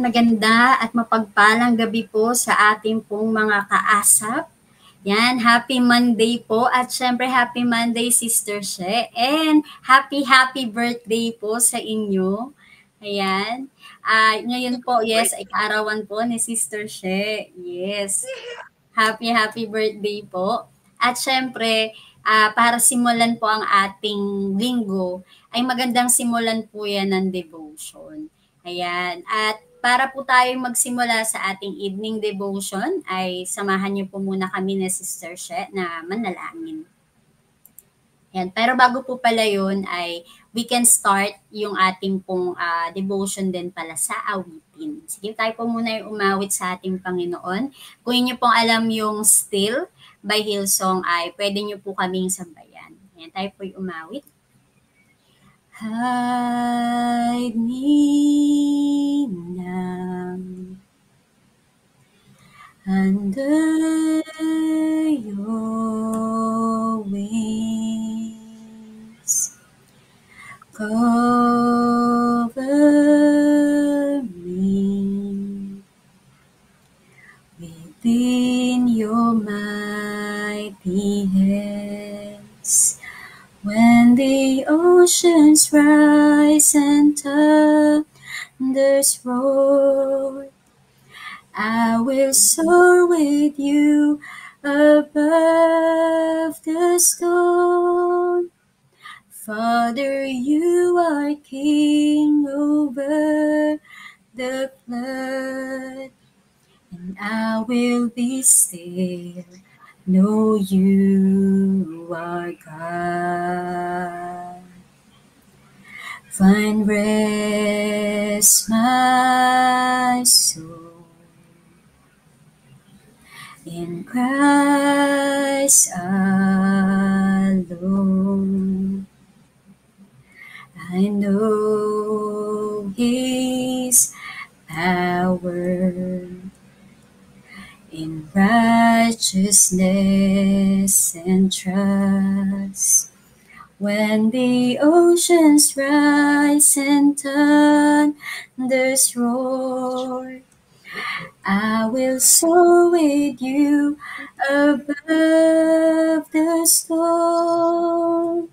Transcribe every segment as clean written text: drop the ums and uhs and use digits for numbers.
maganda at mapagpalang gabi po sa ating pong mga kaasap. Yan, happy Monday po at syempre happy Monday Sister She and happy birthday po sa inyo. Ayan. Ngayon po, yes, ay kaarawan po ni Sister She. Yes. Happy birthday po. At syempre, para simulan po ang ating linggo, ay magandang simulan po yan ng devotion. Ayan. At para po tayong magsimula sa ating evening devotion, ay samahan niyo po muna kami ni Sister She na manalangin. Ayan. Pero bago po pala yun, ay we can start yung ating pong devotion din pala sa awitin. Sige, tayo po muna yung umawit sa ating Panginoon. Kung inyo pong alam yung Still by Hillsong, ay pwede nyo po kaming sabayan. Ayan, tayo po yung umawit. Hide me now under your wings. Cover me within your mighty hands. When the oceans rise and thunders roar, I will soar with you above the storm. Father, you are king over the flood, and I will be still. Know you are God. Find rest, my soul, in Christ alone. I know His power in righteousness and trust. When the oceans rise and thunders roar, I will soar with you above the storm.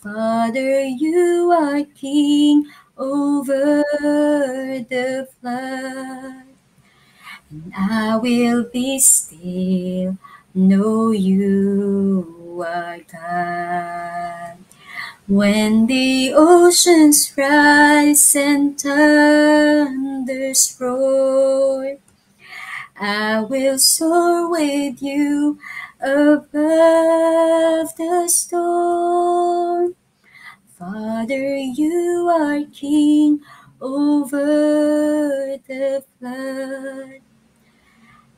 Father, you are king over the flood, and I will be still, know you are God. When the oceans rise and thunders roar, I will soar with you above the storm. Father, you are king over the flood.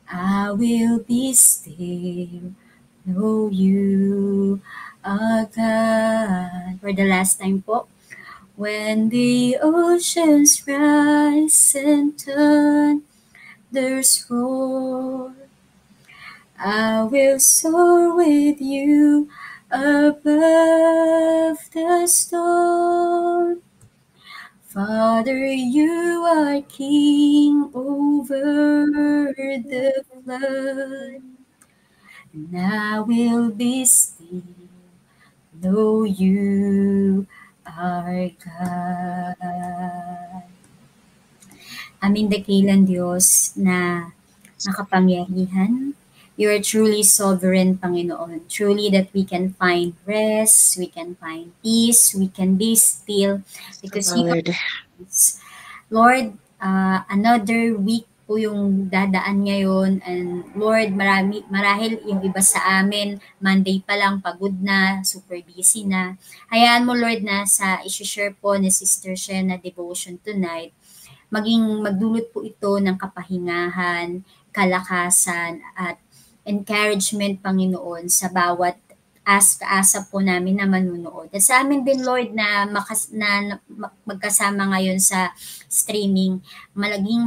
I will be still, know you are God. For the last time po. When the oceans rise and thunders roar, I will soar with you above the storm. Father, you are king over the flood, and I will be still, know you are God. Aming dakilang Diyos na makapangyarihan, you are truly sovereign, Panginoon. Truly that we can find rest, we can find peace, we can be still. Because you are peace. Lord, another week po yung dadaan ngayon. And Lord, marahil yung iba sa amin, Monday pa lang, pagod na, super busy na. Hayaan mo, Lord, na sa isi-share po ni Sister She na devotion tonight, magdulot po ito ng kapahingahan, kalakasan, at encouragement, Panginoon, sa bawat kaasa po namin na manunood. At sa amin din, Lord, na magkasama ngayon sa streaming, malaking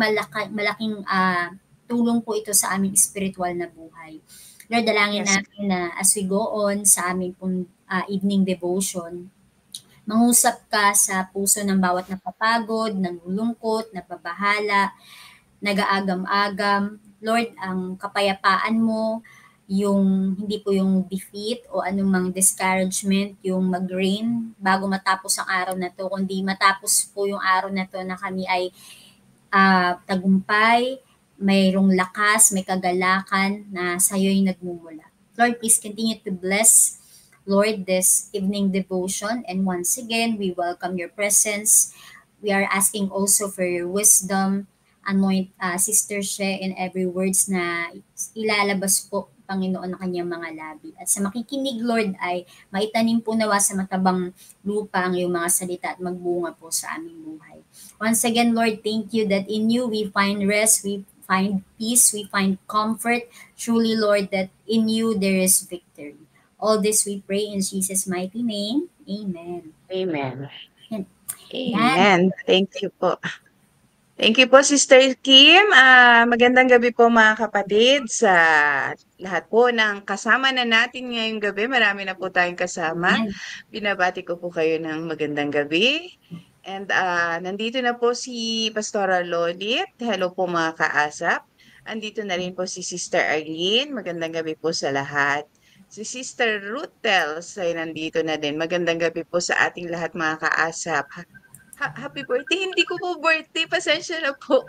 tulong po ito sa aming spiritual na buhay. Lord, dalangin namin na as we go on sa aming pong evening devotion, mangusap ka sa puso ng bawat napapagod, nalulungkot, nababahala, nag-aagam-agam. Lord, ang kapayapaan mo, yung hindi po yung defeat o anumang discouragement, yung mag-reign bago matapos ang araw na to, kundi matapos po yung araw na to na kami ay tagumpay, mayroong lakas, may kagalakan na sa'yo'y nagmumula. Lord, please continue to bless, Lord, this evening devotion. And once again, we welcome your presence. We are asking also for your wisdom. Anoint Sister She in every words na ilalabas po, Panginoon, ng kanyang mga labi. At sa makikinig, Lord, ay maitanim po nawa sa matabang lupa ang iyong mga salita at magbunga po sa aming buhay. Once again, Lord, thank you that in you we find rest, we find peace, we find comfort. Truly, Lord, that in you there is victory. All this we pray in Jesus' mighty name. Amen. Amen. Yan. Amen. Thank you po. Thank you po, Sister Kim. Magandang gabi po mga kapatid sa lahat po ng kasama na natin ngayong gabi. Marami na po tayong kasama. Amen. Binabati ko po kayo ng magandang gabi. And nandito na po si Pastora Lolit. Hello po mga kaasap. Andito na rin po si Sister Arlene. Magandang gabi po sa lahat. Si Sister Ruth Tels ay nandito na din. Magandang gabi po sa ating lahat mga kaasap. Happy birthday. Hindi ko po birthday. Pasensya na po.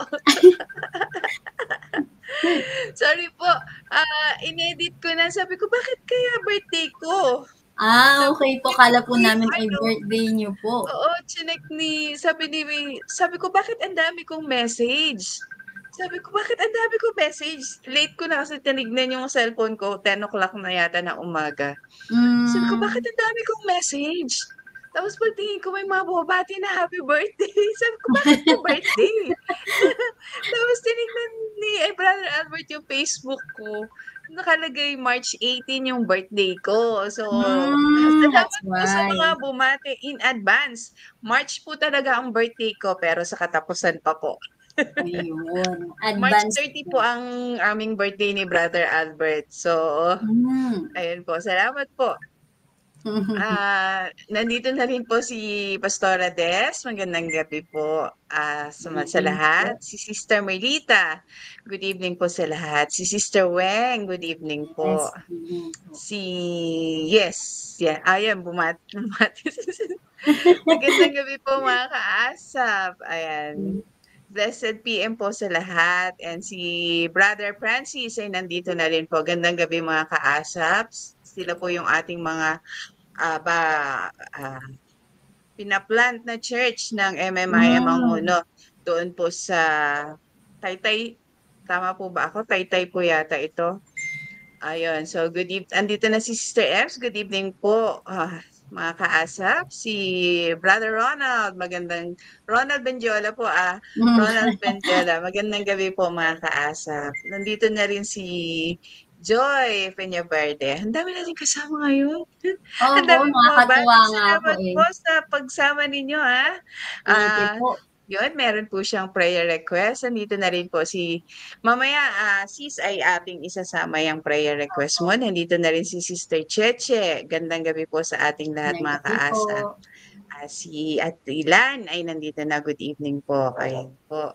Sorry po. Inedit ko na. Sabi ko, bakit kaya birthday ko? Okay po. Kala po namin ay birthday niyo po. Oo, chinek sabi ko, bakit ang dami kong message? Sabi ko, bakit ang dami kong message? Late ko na kasi tinignan yung cellphone ko. 10 o'clock na yata ng umaga. Sabi ko, bakit ang dami kong message? Tapos pagtingin ko may mga bumabati na happy birthday. Sabi ko, bakit po birthday? Tapos tinignan ni Brother Albert yung Facebook ko. Nakalagay March 18 yung birthday ko. So, That's salamat po sa why. mga bumati in advance. March po talaga ang birthday ko pero sa katapusan pa po. Ayun. March Advance 30 po ang aming birthday ni Brother Albert. So, ayun po. Salamat po. Nandito na rin po si Pastora Des. Magandang gabi po sa lahat. Si Sister Merlita. Good evening po sa lahat. Si Sister Weng. Good evening po. Ayan, bumati. Magandang gabi po mga kaasap. Ayan. Blessed PM po sa lahat. And si Brother Francis ay nandito na rin po. Gandang gabi mga kaasap. Sila po yung ating mga pinaplant na church ng MMIM Manguno doon po sa Taytay. Tama po ba ako? Taytay po yata ito. Ayun. So, good evening. Andito na si Sister Ems. Good evening po, mga kaasap. Si Brother Ronald. Ronald Benjola po. Ronald Benjola. Magandang gabi po, mga kaasap. Nandito na rin si Joy Peñaverde. Ang dami natin kasama ngayon. Ang dami nakakatuwa nga Salamat po po sa pagsama ninyo, ha. Thank you po. Yun, meron po siyang prayer request. Nandito na rin po mamaya, sis ay ating isasama yung prayer request mo. Nandito na rin si Sister Cheche. Gandang gabi po sa ating lahat, mga kaasa. Si Ate Ilan ay nandito na. Good evening po. Ayan po.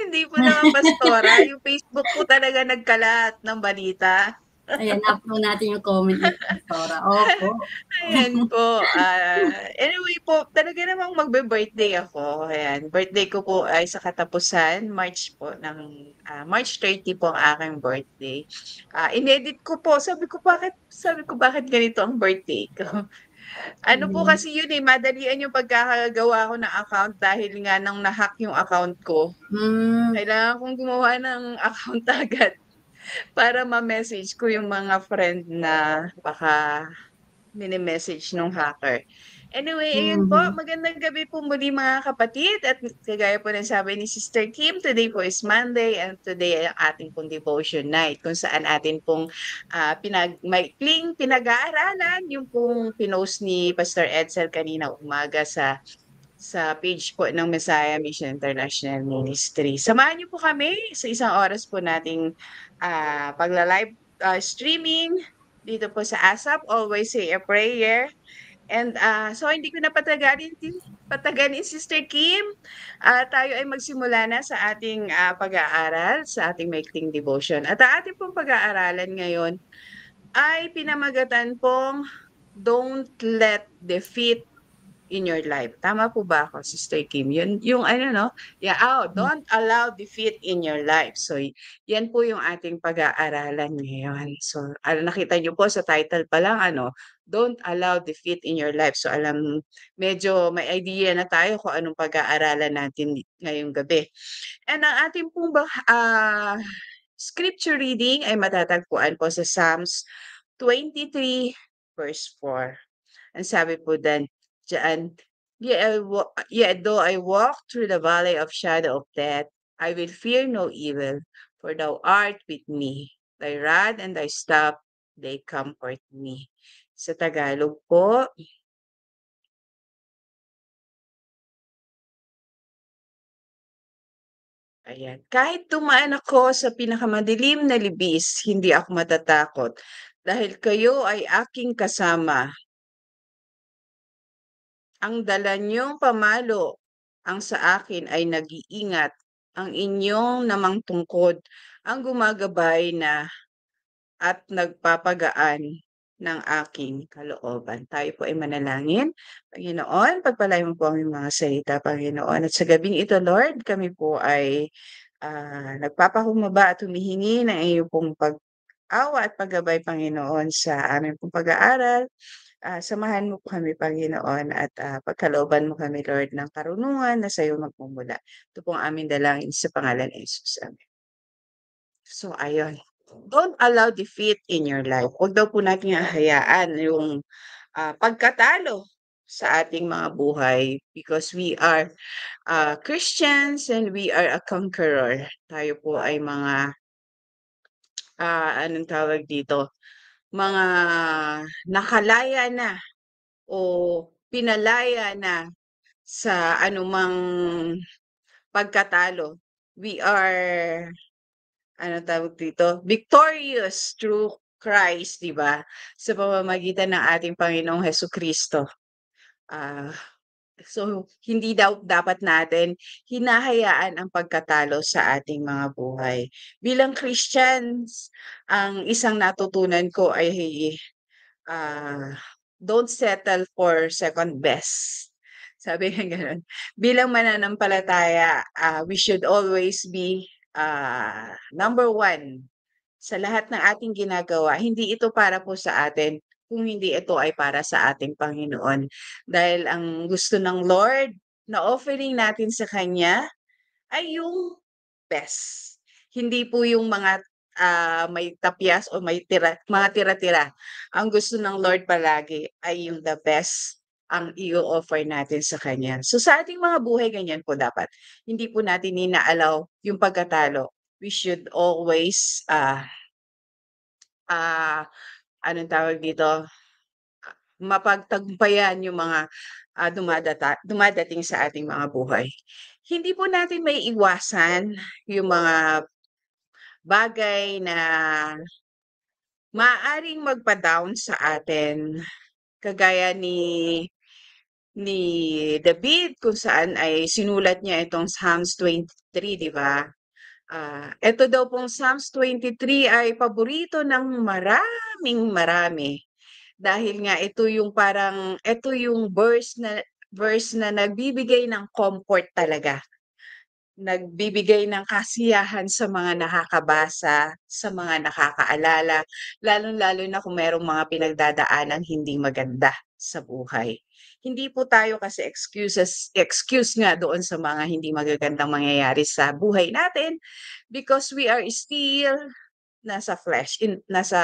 Hindi po naman, Pastora. Yung Facebook po talaga nagkalat ng balita. Ayan, upload natin yung comment ni Pastora. Opo. Ayan po. Anyway po, talaga namang magbe-birthday ako. Ayan, birthday ko po ay sa katapusan, March 30 po ang aking birthday. Inedit ko po. Sabi ko, bakit ganito ang birthday ko? Ano po kasi yun madalian yung pagkakagawa ko ng account dahil nga nang na-hack yung account ko. Kailangan kong gumawa ng account agad para ma-message ko yung mga friend na baka mini-message nung hacker. Anyway, ayun po. Magandang gabi po muli mga kapatid. At kagaya po ng sabi ni Sister Kim, today po is Monday and today ay ang ating pong devotion night kung saan atin pong maikling pinag-aaralan yung pong pinost ni Pastor Edsel kanina umaga sa page po ng Messiah Mission International Ministry. Samahan niyo po kami sa isang oras po nating pagla-live streaming dito po sa ASAP, always say a prayer. And so hindi ko na pataganin Sister Kim. Tayo ay magsimula na sa ating pag-aaral, sa ating maikling devotion. At ang ating pong pag-aaralan ngayon ay pinamagatan pong Don't Let Defeat in your life. Tama po ba ako, Sister Kim? Yun, yung ano, no? Yeah, don't allow defeat in your life. So, yan po yung ating pag-aaralan ngayon. So, nakita niyo po sa title pa lang, don't allow defeat in your life. So, medyo may idea na tayo kung anong pag-aaralan natin ngayong gabi. And ang ating pong scripture reading ay matatagpuan po sa Psalms 23 verse 4. Ang sabi po diyan, yet though I walk through the valley of shadow of death, I will fear no evil, for thou art with me. Thy rod and thy staff, they comfort me. Sa Tagalog po, ayan. Kahit dumaan ako sa pinakamadilim na libis, hindi ako matatakot, dahil kayo ay aking kasama. Ang dala niyong pamalo ang sa akin ay nag-iingat, ang inyong namang tungkod ang gumagabay na at nagpapagaan ng aking kalooban. Tayo po ay manalangin. Panginoon, pagpalain mo po ang iyong mga salita, Panginoon. At sa gabing ito, Lord, kami po ay nagpapakumbaba at humihingi ng iyong pong pag-awa at paggabay, Panginoon, sa aming pong pag-aaral. Samahan mo po kami, Panginoon, at pagkalooban mo kami, Lord, ng karunungan na sa iyo magmumula. Ito pong aming dalangin sa pangalan ni Jesus. Amen. So, ayun. Don't allow defeat in your life. Huwag daw po natin hahayaan yung pagkatalo sa ating mga buhay because we are Christians and we are a conqueror. Tayo po ay mga, anong tawag dito? Mga nakalaya na o pinalaya na sa anumang pagkatalo. We are, ano tawag dito, victorious through Christ, di ba? Sa pamamagitan ng ating Panginoong Hesukristo. So, hindi daw dapat natin hinahayaan ang pagkatalo sa ating mga buhay. Bilang Christians, ang isang natutunan ko ay don't settle for second best. Sabi nga gano'n. Bilang mananampalataya, we should always be number one sa lahat ng ating ginagawa. Hindi ito para po sa atin, kung hindi ito ay para sa ating Panginoon. Dahil ang gusto ng Lord na offering natin sa Kanya ay yung best. Hindi po yung mga may tapyas o may mga tira-tira. Ang gusto ng Lord palagi ay yung the best ang i-offer natin sa Kanya. So sa ating mga buhay, ganyan po dapat. Hindi po natin inaalaw yung pagkatalo. We should always, anong tawag dito, mapagtagumpayan yung mga dumadating sa ating mga buhay. Hindi po natin may iwasan yung mga bagay na maaaring magpa-down sa atin kagaya ni David kung saan ay sinulat niya itong Psalms 23, di ba? Ito daw pong Psalms 23 ay paborito ng marami dahil nga ito yung verse na nagbibigay ng comfort talaga. Nagbibigay ng kasiyahan sa mga nakakabasa, sa mga nakakaalala, lalong-lalo na kung merong mga pinagdadaanang hindi maganda sa buhay. Hindi po tayo kasi excuse nga doon sa mga hindi magagandang mangyayari sa buhay natin because we are still nasa flesh, nasa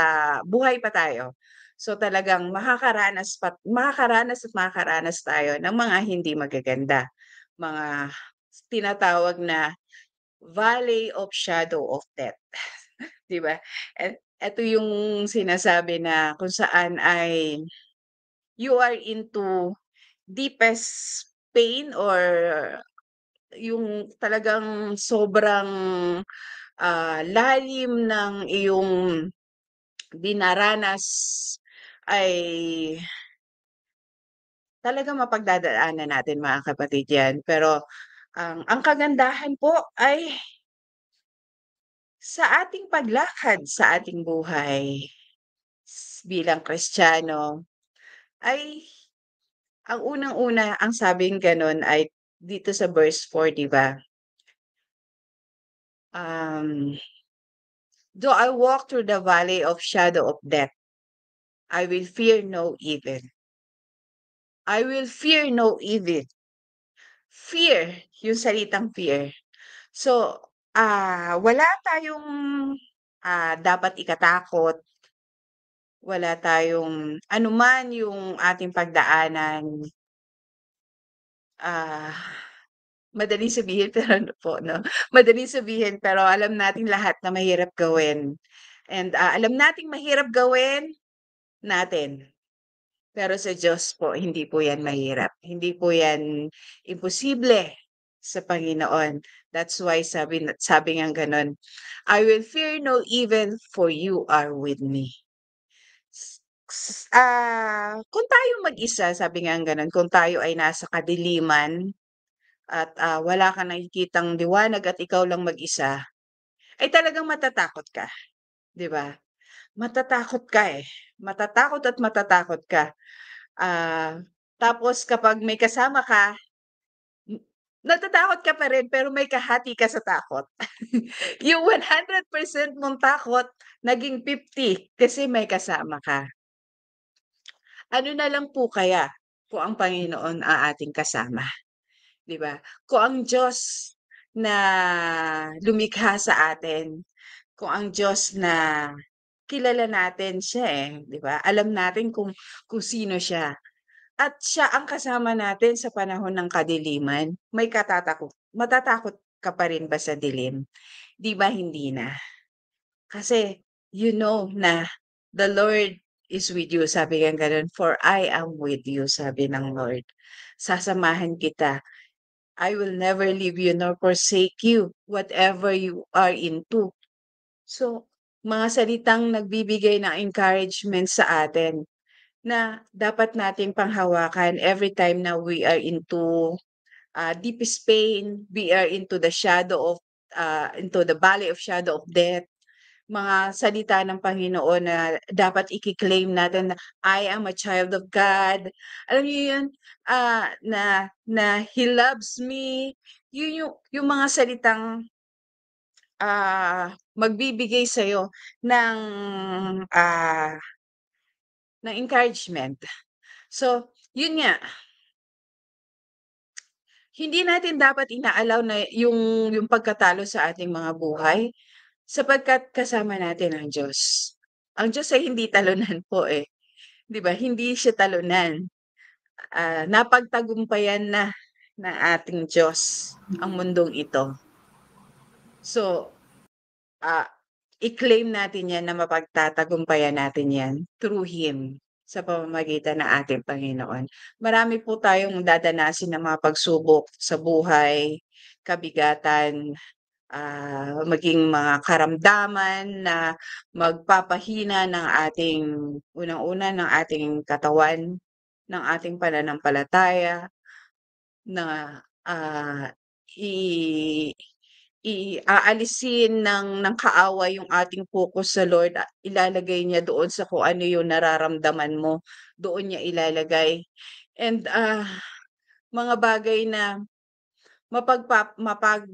buhay pa tayo. So talagang makakaranas at makakaranas tayo ng mga hindi magaganda, mga tinatawag na Valley of Shadow of Death, 'di ba? Ito yung sinasabi na kung saan ay you are into deepest pain or yung talagang sobrang lalim ng iyong dinaranas ay talagang mapagdadaanan natin mga kapatid yan. Pero ang kagandahan po ay sa ating paglakad sa ating buhay bilang Kristiyano ay ang unang-una, ang sabing gano'n ay dito sa verse 4, 'di ba? Um, Though I walk through the valley of shadow of death, I will fear no evil. I will fear no evil. Fear, yung salitang fear. So, wala tayong dapat ikatakot, wala tayong anuman yung ating pagdaanan, ah, madaling sabihin pero ano po 'no, madaling sabihin pero alam nating lahat na mahirap gawin and, alam nating mahirap gawin natin. Pero sa Diyos po hindi po 'yan mahirap, hindi po 'yan imposible sa Panginoon. That's why sabi ngang gano'n, "I will fear no evil for you are with me." Kung tayo mag-isa sabi ngang gano'n, kung tayo ay nasa kadiliman at, wala kang nakikitang liwanag at ikaw lang mag-isa, ay talagang matatakot ka, 'di ba? Matatakot ka, eh, matatakot at matatakot ka. Ah, Tapos kapag may kasama ka, m natatakot ka pa rin pero may kahati ka sa takot. Yung 100% mong takot naging 50 kasi may kasama ka. Ano na lang po kaya kung ang Panginoon ang ating kasama, 'di ba? Kung ang Diyos na lumikha sa atin, kung ang Diyos na kilala natin siya, eh, 'di ba? Alam natin kung sino siya. At siya ang kasama natin sa panahon ng kadiliman, matatakot ka pa rin ba sa dilim? 'Di ba hindi na? Kasi you know na the Lord is with you, sabi nga gano'n, "For I am with you," sabi ng Lord. "Sasamahan kita. I will never leave you nor forsake you, whatever you are into." So, mga salitang nagbibigay ng encouragement sa atin na dapat nating panghawakan every time na we are into, deepest pain, we are into the valley of shadow of death, mga salita ng Panginoon na dapat iki-claim natin na, "I am a child of God." Alam niyo yun, na He loves me, yun yung mga salitang, magbibigay sa'yo ng, ah, ng encouragement. So, yun nga, hindi natin dapat ina-allow na yung pagkatalo sa ating mga buhay, sapagkat kasama natin ang Diyos. Ang Diyos ay hindi talunan po, eh, 'di ba? Hindi siya talunan. Napagtagumpayan na ng ating Diyos ang mundong ito. So, ah, i-claim natin 'yan na mapagtatagumpayan natin 'yan through Him, sa pamamagitan ng ating Panginoon. Marami po tayong dadanasin na mga pagsubok sa buhay, kabigatan, maging mga karamdaman na magpapahina ng ating unang-una ng ating katawan, ng ating pananampalataya na, ah, i aalisin ng kaaway yung ating focus sa Lord, ilalagay niya doon sa kung ano yung nararamdaman mo, doon niya ilalagay. And, mga bagay na mapaglalayo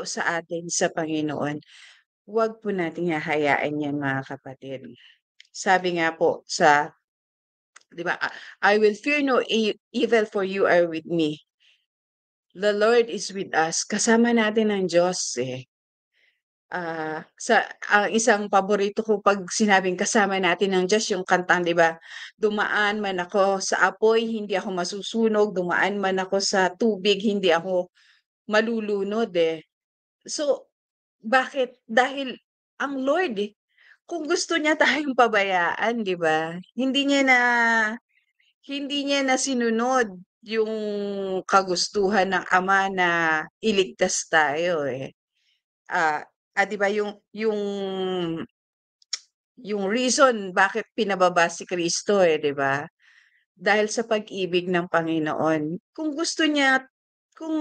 sa atin sa Panginoon, huwag po nating hahayaan 'yan mga kapatid. Sabi nga po sa 'di ba, "I will fear no evil for you are with me." The Lord is with us, kasama natin ang Diyos, eh. Ang isang paborito ko 'pag sinabing kasama natin ang Diyos yung kantang 'di ba, "Dumaan man ako sa apoy hindi ako masusunog, dumaan man ako sa tubig hindi ako malulunod." Eh. So, bakit? Dahil ang Lord, eh, kung gusto niya tayong pabayaan 'di ba, hindi niya na sinunod yung kagustuhan ng Ama na iligtas tayo, eh. 'Di ba yung yung reason bakit pinababa si Kristo, 'di ba? Dahil sa pag-ibig ng Panginoon. Kung gusto niya kung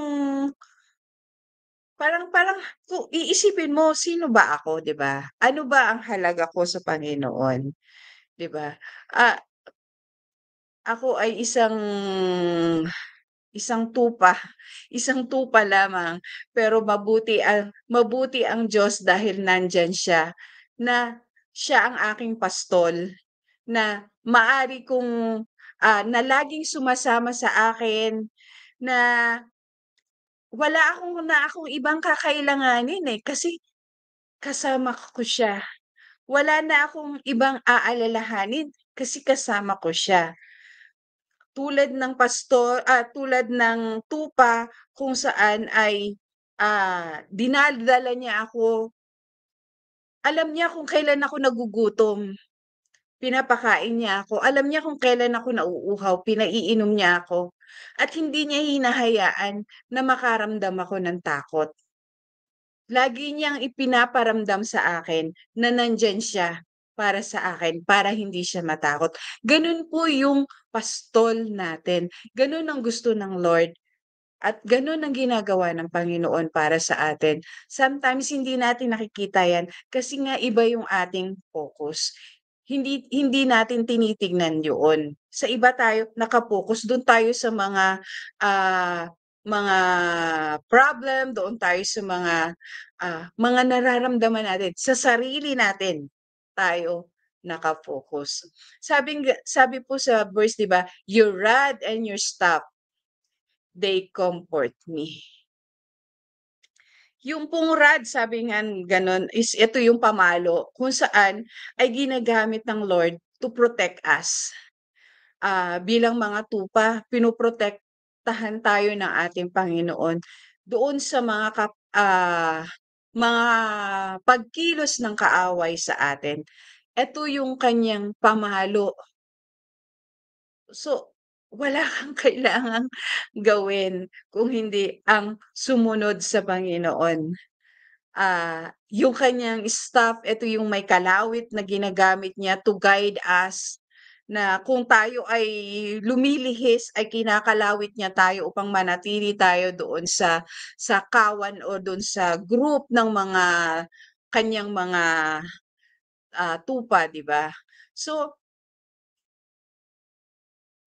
parang parang kung iisipin mo, sino ba ako, 'di ba? Ano ba ang halaga ko sa Panginoon, 'di ba? Ah, ako ay isang tupa, isang tupa lamang, pero mabuti ang Diyos dahil nandiyan siya, na siya ang aking pastol, na maari kong, na laging sumasama sa akin, na wala akong ibang kakailanganin, kasi kasama ko siya. Wala na akong ibang aalalahanin kasi kasama ko siya. Tulad ng tupa kung saan ay, dinadala niya ako, alam niya kung kailan ako nagugutom, pinapakain niya ako. Alam niya kung kailan ako nauuhaw, pinaiinom niya ako. At hindi niya hinahayaan na makaramdam ako ng takot. Lagi niyang ipinaparamdam sa akin na nandiyan siya para sa akin, para hindi siya matakot. Gano'n po yung pastol natin, gano'n ang gusto ng Lord at gano'n ang ginagawa ng Panginoon para sa atin. Sometimes hindi natin nakikita 'yan kasi nga iba yung ating focus. Hindi hindi natin tinitignan yoon. Sa iba tayo naka-focus, do'n tayo sa mga problem, doon tayo sa mga nararamdaman natin, sa sarili natin tayo naka-focus. Sabi po sa verse 'di ba, "Your rod and your staff, they comfort me." Yung pong rod sabi nga gano'n is ito yung pamalo kung saan ay ginagamit ng Lord to protect us. Bilang mga tupa, pinoprotektahan tayo ng ating Panginoon doon sa mga pagkilos ng kaaway sa atin. Ito yung kanyang pamalo. So, wala kang kailangang gawin kung hindi ang sumunod sa Panginoon. Yung kanyang staff, ito yung may kalawit na ginagamit niya to guide us, na kung tayo ay lumilihis ay kinakalawit niya tayo upang manatili tayo doon sa kawan o doon sa group ng mga kanyang mga, tupa, 'di ba? So,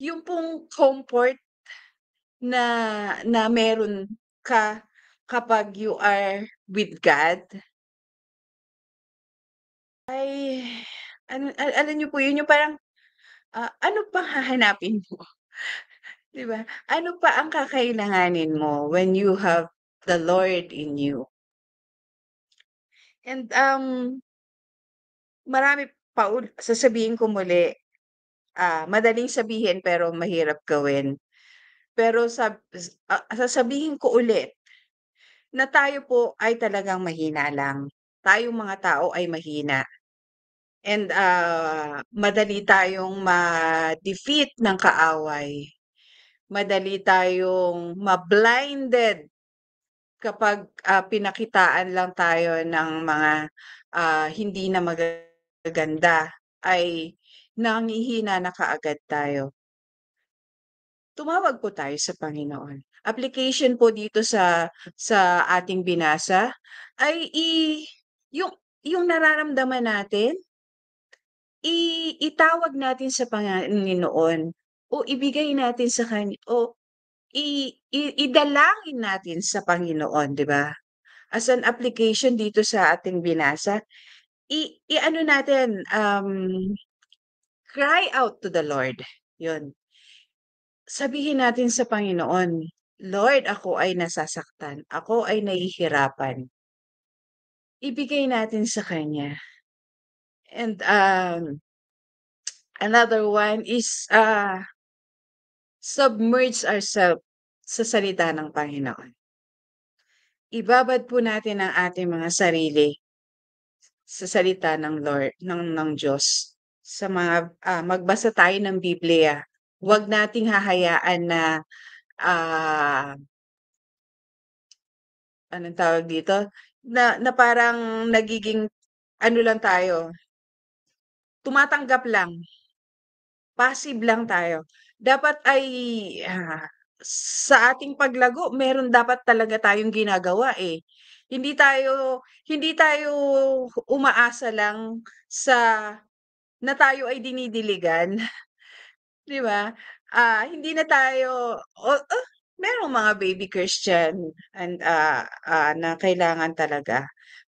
yung pong comfort na na meron ka kapag you are with God ay alam niyo po yun, yung parang, ano pang hahanapin mo, 'di ba? Ano pa ang kakailanganin mo when you have the Lord in you? And, marami sasabihin ko muli, madaling sabihin pero mahirap gawin. Pero sasabihin ko ulit na tayo po ay talagang mahina lang. Tayong mga tao ay mahina and, madali tayong ma-defeat ng kaaway. Madali tayong ma-blinded kapag, pinakitaan lang tayo ng mga, hindi na magaganda ay nanghihina na kaagad tayo. Tumawag po tayo sa Panginoon. Application po dito sa ating binasa ay yung yung nararamdaman natin, itawag natin sa Panginoon o ibigay natin sa kanya o idalangin natin sa Panginoon, 'di ba? As an application dito sa ating binasa, i-ano natin, cry out to the Lord, 'yun. Sabihin natin sa Panginoon, "Lord, ako ay nasasaktan, ako ay nahihirapan." Ibigay natin sa kanya. And, another one is, submerge ourselves sa salita ng Panginoon. Ibabad po natin ang ating mga sarili sa salita ng Lord ng Diyos. Magbasa tayo ng Biblia. Huwag nating hahayaan na, ah, anong tawag dito, na na parang nagiging ano lang tayo, tumatanggap lang, passive lang tayo. Dapat ay, sa ating paglago meron dapat talaga tayong ginagawa, eh. Hindi tayo umaasa lang sa na tayo ay dinidiligan, 'di ba? Hindi na tayo merong mga baby Christian and, na kailangan talaga.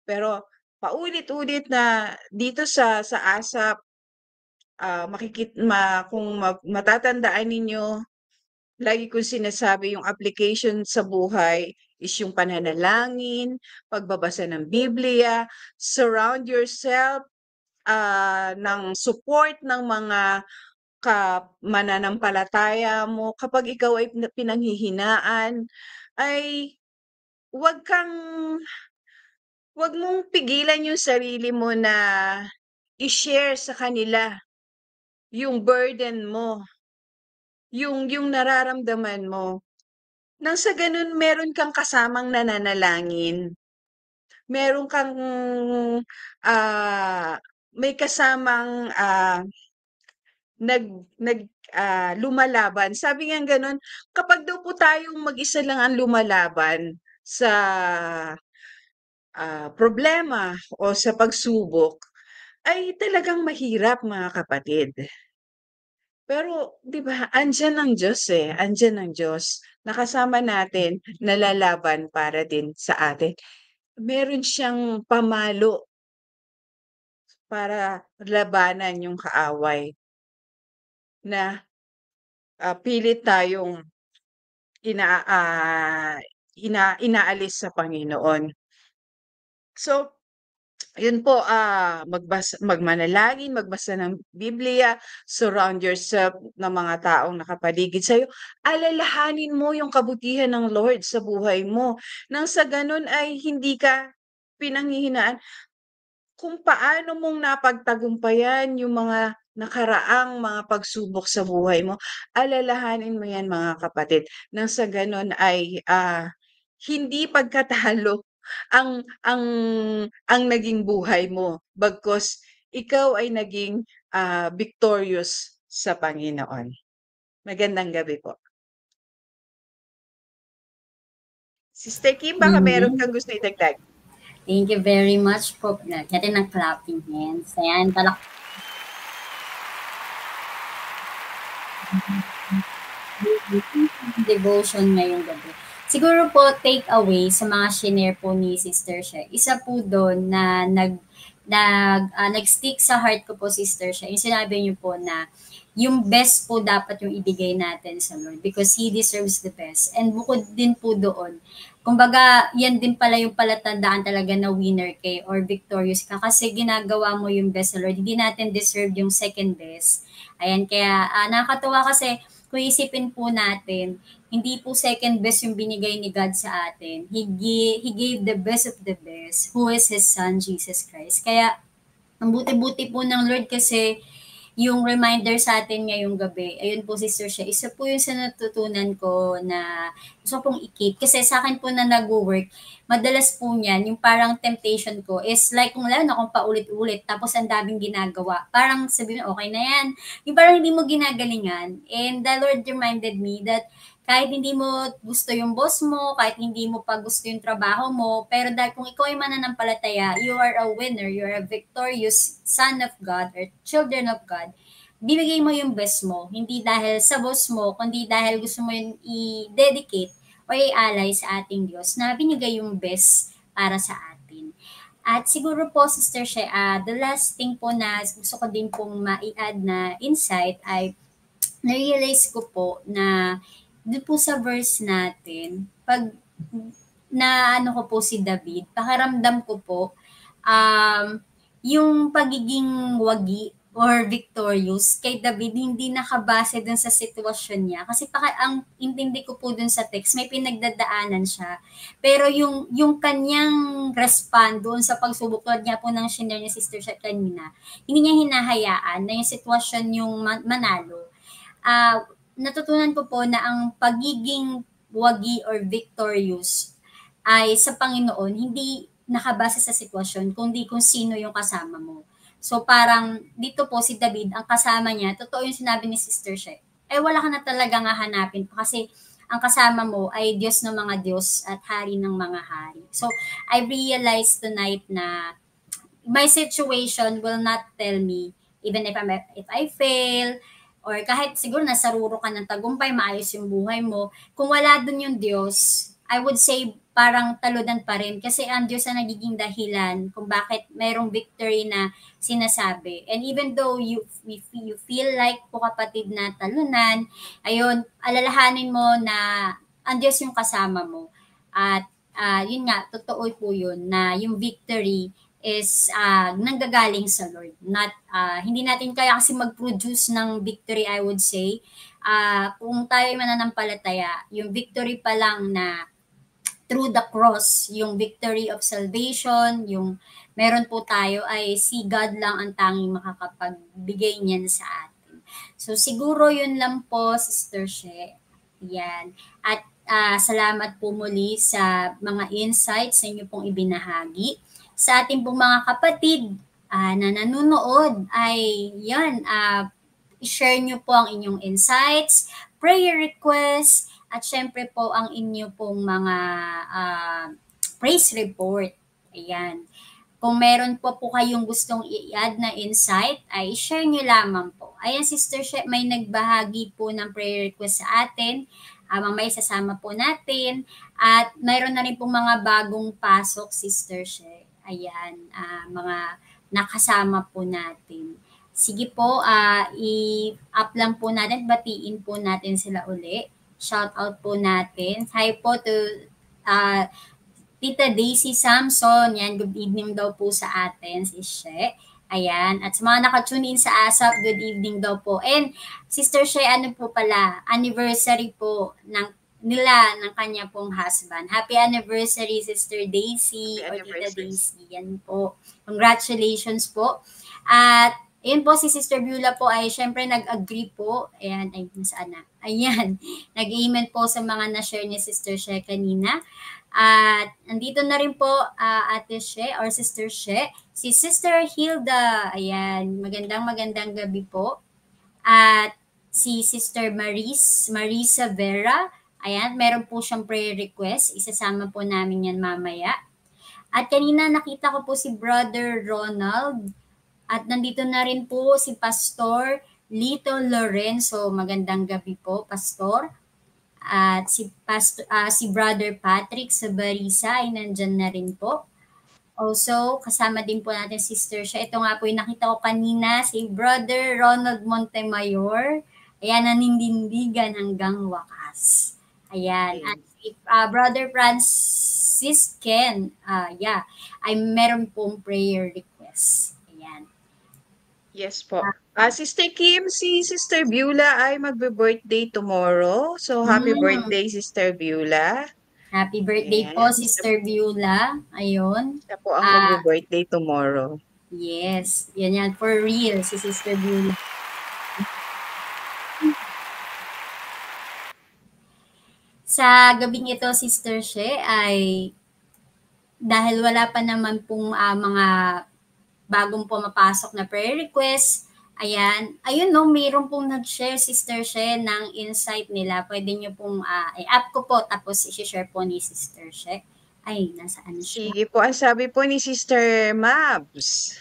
Pero paulit-ulit na dito sa ASAP, kung matatandaan ninyo, lagi kong sinasabi yung application sa buhay is yung pananalangin, pagbabasa ng Biblia, surround yourself, ng support ng mga mananampalataya mo. Kapag ikaw ay pinanghihinaan, ay wag kang wag mong pigilan yung sarili mo na i-share sa kanila yung burden mo, yung nararamdaman mo. Nang sa ganun meron kang kasamang nananalangin, meron kang, ah, may kasamang, nag nag, lumalaban. Sabi ngang gano'n, kapag daw po tayong mag-isa lang ang lumalaban sa, problema o sa pagsubok, ay talagang mahirap mga kapatid. Pero 'di ba andiyan ang Diyos, eh, andiyan ang Diyos na kasama natin, nalalaban para din sa atin. Meron siyang pamalo para labanan yung kaaway na, pilit tayong ina ah, inaalis sa Panginoon. So, yun po, magmanalangin, magbasa ng Biblia, surround yourself ng mga taong nakapaligid sa'yo. Alalahanin mo yung kabutihan ng Lord sa buhay mo. Nang sa ganun ay hindi ka pinanghihinaan kung paano mong napagtagumpayan yung mga nakaraang mga pagsubok sa buhay mo. Alalahanin mo yan mga kapatid. Nang sa ganun ay, hindi pagkatalo ang ang naging buhay mo, bagkus ikaw ay naging, victorious sa Panginoon. Magandang gabi po. Sister Kim, baka meron Amen. kang gusto idagdag? Thank you very much po. Natin ng clapping hands. Ayan, devotion ngayong gabi. Siguro po, take away sa mga shinare po ni Sister She. Isa po doon na nag-stick sa heart ko po, Sister She. Yung sinabi niyo po na yung best po dapat yung ibigay natin sa Lord because He deserves the best. And bukod din po doon, kumbaga, yan din pala yung palatandaan talaga na winner kay or victorious ka kasi ginagawa mo yung best sa Lord. Hindi natin deserve yung second best. Ayan, kaya nakakatuwa kasi kung isipin po natin, hindi po second best yung binigay ni God sa atin. He gave the best of the best, who is His Son, Jesus Christ. Kaya, ang buti-buti po ng Lord kasi yung reminder sa atin ngayong gabi, ayun po Sister Shea, isa po yung sa natutunan ko na gusto pong i-keep. Kasi sa akin po na nag-work, madalas po niyan, yung parang temptation ko is like kung lalo na kung paulit-ulit, tapos ang daming ginagawa. Parang sabihin, okay na yan. Yung parang hindi mo ginagalingan. And the Lord reminded me that kahit hindi mo gusto yung boss mo, kahit hindi mo pa gusto yung trabaho mo, pero dahil kung ikaw ay mananampalataya, you are a winner, you are a victorious son of God or children of God, bibigay mo yung best mo. Hindi dahil sa boss mo, kundi dahil gusto mo yung i-dedicate o i-alay sa ating Diyos na binigay yung best para sa atin. At siguro po, Sister Shea, the last thing po na gusto ko din pong ma-add na insight ay na-realize ko po na doon po sa verse natin, pag na ano ko po si David, pakiramdam ko po, um, yung pagiging wagi or victorious kay David hindi nakabase dun sa sitwasyon niya. Kasi ang intindi ko po dun sa text, may pinagdadaanan siya. Pero yung kanyang respond doon sa pagsubok, tulad niya po ng shinare ni Sister siya kanina, hindi niya hinahayaan na yung sitwasyon yung manalo. Natutunan ko po na ang pagiging wagi or victorious ay sa Panginoon, hindi nakabase sa sitwasyon, kundi kung sino yung kasama mo. So parang dito po si David, ang kasama niya, totoo yung sinabi ni Sister She. Wala ka na talagang hahanapin kasi ang kasama mo ay Diyos ng mga Diyos at Hari ng mga Hari. So I realized tonight na my situation will not tell me even if I fail or kahit siguro nasaruro ka ng tagumpay, maayos yung buhay mo, kung wala dun yung Diyos, I would say parang taludan pa rin kasi ang Diyos na nagiging dahilan kung bakit mayroong victory na sinasabi. And even though you feel like po kapatid na talunan, ayun, alalahanin mo na ang Diyos yung kasama mo. At yun nga, totoo po yun na yung victory is nanggagaling sa Lord. Not hindi natin kaya kasi mag-produce ng victory, I would say. Kung tayo ay mananampalataya, yung victory pa lang na through the cross, yung victory of salvation, yung meron po tayo ay si God lang ang tanging makakapagbigay niyan sa atin. So siguro yun lang po, Sister She. Yan. At salamat po muli sa mga insights sa inyo pong ibinahagi. Sa ating pong mga kapatid na nanonood ay yan, i-share nyo po ang inyong insights, prayer requests, at syempre po ang inyo pong mga praise report. Ayan. Kung meron po kayong gustong i-add na insight, ay share nyo lamang po. Ayan, Sister She, may nagbahagi po ng prayer request sa atin. Mamaya sasama po natin. At mayroon na rin pong mga bagong pasok, Sister She. Ayan, mga nakasama po natin. Sige po, i-up lang po natin, batiin po natin sila uli. Shout out po natin. Hi po to Tita Daisy Samson. Yan, good evening daw po sa atin, si She. Ayan. At sa mga nakatune in sa ASAP, good evening daw po. And Sister She, ano po pala, anniversary po ng kanya pong husband. Happy anniversary, Sister Daisy or Tita Daisy. Yan po. Congratulations po. At ayun po, si Sister Beulah po ay syempre nag-agree po. Ayan, ay nasaan na? Ayan, nag-amen po sa mga na-share ni Sister She kanina. At andito na rin po Ate She or Sister She, si Sister Hilda. Ayan, magandang gabi po. At si Sister Marisa Vera. Ayan, meron po siyang prayer request. Isasama po namin yan mamaya. At kanina nakita ko po si Brother Ronald. At nandito na rin po si Pastor Lito Lorenzo. Magandang gabi po, Pastor. At si Brother Patrick Sabarisa ay nandyan na rin po. Also, kasama din po natin Sister She. Ito nga po yung nakita ko kanina, si Brother Ronald Montemayor. Ayan, nanindigan hanggang wakas. Ayan. At si Brother Francis Ken, ay meron pong prayer request. Ayan. Yes po. Sister Kim, si Sister Beulah ay magbe-birthday tomorrow. So, happy birthday, Sister Beulah. Happy birthday po, Sister Beulah. Ayun. Siya po ang magbe-birthday tomorrow. Yes. Yan. For real, si Sister Beulah. Sa gabing ito, Sister She, ay dahil wala pa naman pong mga bagong pumapasok na prayer request, ayun no, mayroon pong nag-share, Sister She, ng insight nila. Pwede nyo pong i-up ko po, tapos i-share po ni Sister She. Ay, nasaan siya? Sige po, ang sabi po ni Sister Mabs,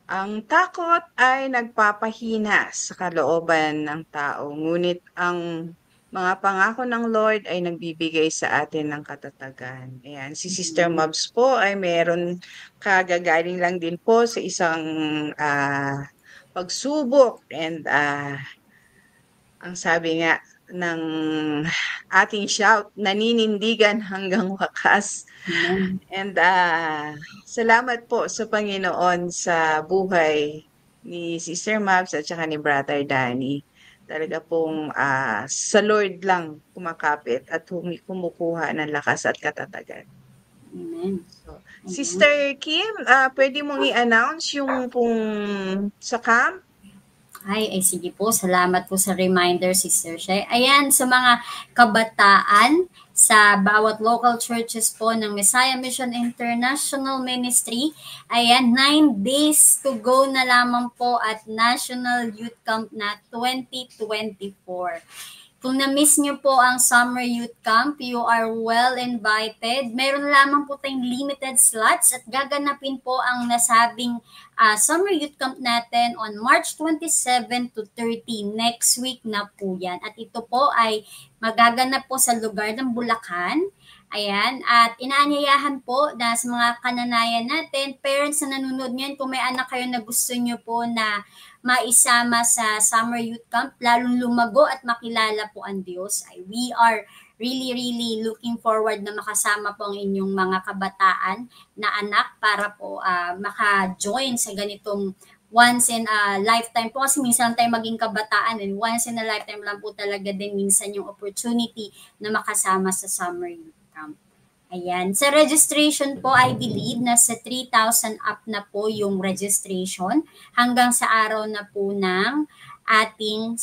ang takot ay nagpapahina sa kalooban ng tao, ngunit ang mga pangako ng Lord ay nagbibigay sa atin ng katatagan. Ayan, si Sister Mabs po ay meron kagagaling lang din po sa isang pagsubok and ang sabi nga ng ating shout, naninindigan hanggang wakas. And salamat po sa Panginoon sa buhay ni Sister Mabs at saka ni Brother Danny. Talaga pong sa Lord lang kumakapit at kumukuha ng lakas at katatagan. Amen. So, Sister Kim, pwede mong i-announce yung pong sa camp? Ay, sige po. Salamat po sa reminder, Sister She. Ayan, sa mga kabataan, sa bawat local churches po ng Messiah Mission International Ministry. Ayan, 9 days to go na lamang po at National Youth Camp na 2024. Kung na-miss nyo po ang Summer Youth Camp, you are well invited. Meron lamang po tayong limited slots at gaganapin po ang nasabing Summer Youth Camp natin on March 27 to 30. Next week na po yan. At ito po ay magaganap po sa lugar ng Bulacan. Ayan, at inaanyayahan po na sa mga kananayan natin, parents na nanonood ngayon, kung may anak kayo na gusto nyo po na maisama sa Summer Youth Camp, lalong lumago at makilala po ang Diyos, ay we are really looking forward na makasama po ang inyong mga kabataan na anak para po maka-join sa ganitong once in a lifetime po, kasi minsan tayo maging kabataan and once in a lifetime lang po talaga din minsan yung opportunity na makasama sa Summer Youth Camp. Ayan. Sa registration po, I believe na sa 3,000 up na po yung registration hanggang sa araw na po ng ating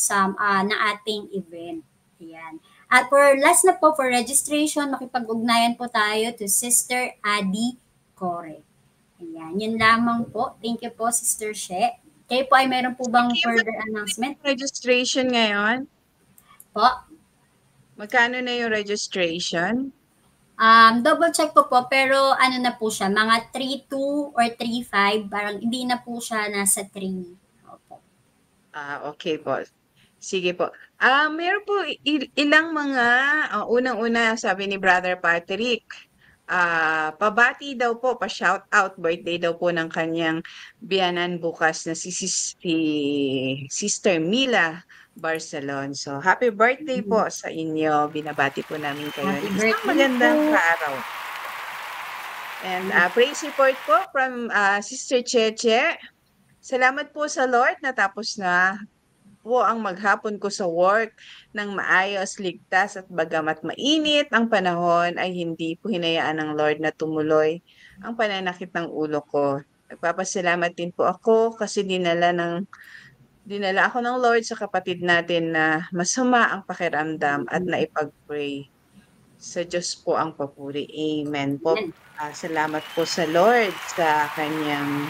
event. Ayan. At for last na po for registration, makipag-ugnayan po tayo to Sister Adi Core. Ayan. Yun lamang po. Thank you po, Sister She. Kayo po ay meron po bang further announcement? Registration ngayon? Po. Magkano na yung registration? Double check ko po, pero ano na po siya, mga 3.2 or 3.5, parang hindi na po siya nasa 3. Opo. Okay po. Sige po. Meron po ilang mga, unang-una sabi ni Brother Patrick, pabati daw po, pa-shout out, birthday daw po ng kanyang biyanan bukas na si Sister Mila Barcelon. So, happy birthday po sa inyo. Binabati po namin kayo. Happy Isang birthday magandang po. araw. And praise report po from Sister Cheche. Salamat po sa Lord, natapos na po ang maghapon ko sa work ng maayos, ligtas at bagamat mainit ang panahon ay hindi po hinayaan ng Lord na tumuloy ang pananakit ng ulo ko. Nagpapasalamat din po ako kasi dinala ako ng Lord sa kapatid natin na masama ang pakiramdam at naipag-pray. Sa Diyos po ang papuri. Amen po. Salamat po sa Lord sa kanyang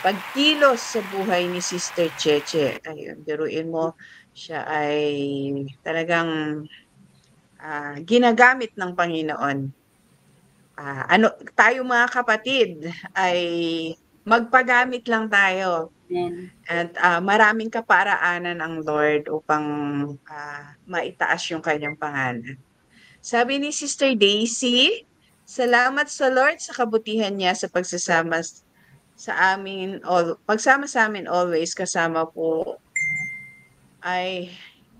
pagkilos sa buhay ni Sister Cheche. Ayun, biruin mo, siya ay talagang ginagamit ng Panginoon. Tayo mga kapatid ay magpagamit lang tayo. At maraming kaparaanan ang Lord upang maitaas yung kanyang pangalan. Sabi ni Sister Daisy, salamat sa Lord sa kabutihan niya sa pagsama sa amin always, kasama po ay